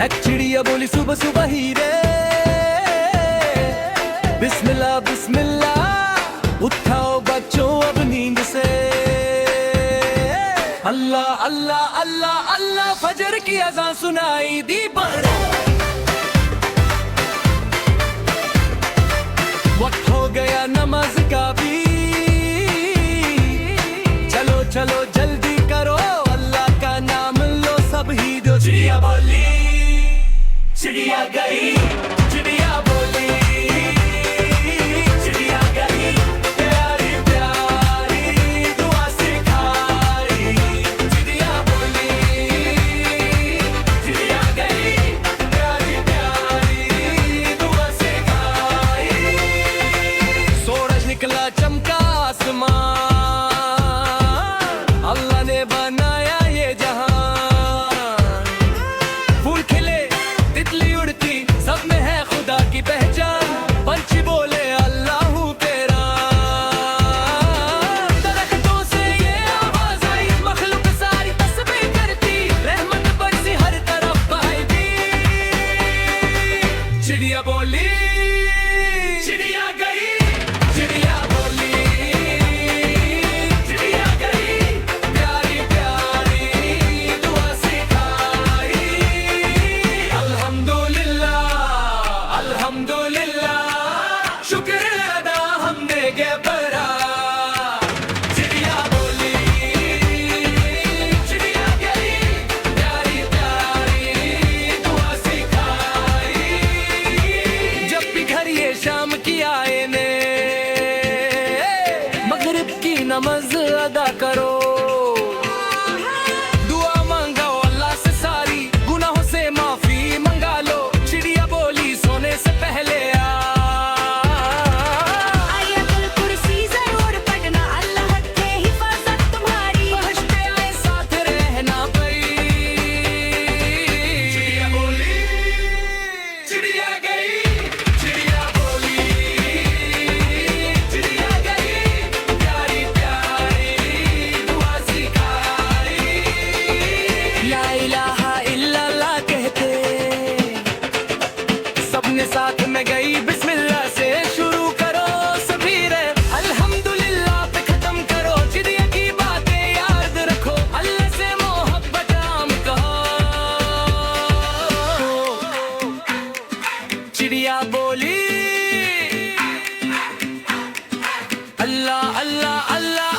चिड़िया बोली सुबह सुबह ही रे, बिस्मिल्लाह बिस्मिल्लाह, उठाओ बच्चों अब नींद से। अल्लाह अल्लाह अल्लाह अल्लाह, फजर की अज़ान सुनाई दी पर। वक्त हो गया नमाज का भी, चलो चलो जल्दी करो, अल्लाह का नाम लो सब ही दो। चिड़िया बोली, चिड़िया गई, चिड़िया बोली, चिड़िया गई, प्यारी प्यारी दुआ सिखाई। चिड़िया बोली, चिड़िया गई, प्यारी प्यारी दुआ सिखाई। सूरज निकला चमका आसमान, अल्लाह ने बनाया ये जहान। फूल खिले, तितली उड़ती, सब में है खुदा की पहचान। पंछी बोले अल्लाहू तेरा, दरख्तों से ये आवाज आई, मखलूक सारी तस्बीह करती, रहमत बरसी हर तरफ भाई भी। चिड़िया बोली, चिड़िया गई, चिड़िया बोली, चिड़िया गई, प्यारी प्यारी दुआ सिखाई। अल्हम्दुलिल्लाह अल्हम्दुलिल्लाह, शुक्र अदा हमने के बरा। चिड़िया बोली, चिड़िया गई, प्यारी प्यारी दुआ सिखाई। जब भी घर ये शाम की आए ने, मगरिब की नमाज अदा करो, दुआ मांगो अल्लाह से, सारी गुनाहों से माफी मंगा लो। चिड़िया बोली सोने से पहले आयतुल कुर्सी जरूर पढ़ना, अल्लाह के हिफाजत तुम्हारी। बहशते आए साथ रहना भाई। चिड़िया बोली, चिड़िया गई, चिड़िया बोली, चिड़िया गई, प्यारी प्यारी दुआ सिखाई। ला इलाहा इल्लल्लाह कहते, सबने साथ में गई, बिस्मिल्लाह से शुरू करो सभी रे, अल्हम्दुलिल्लाह पे खत्म करो। चिड़िया की बातें याद रखो, अल्लाह से मोहब्बत आम कहो। चिड़िया बोली, अल्लाह अल्लाह अल्लाह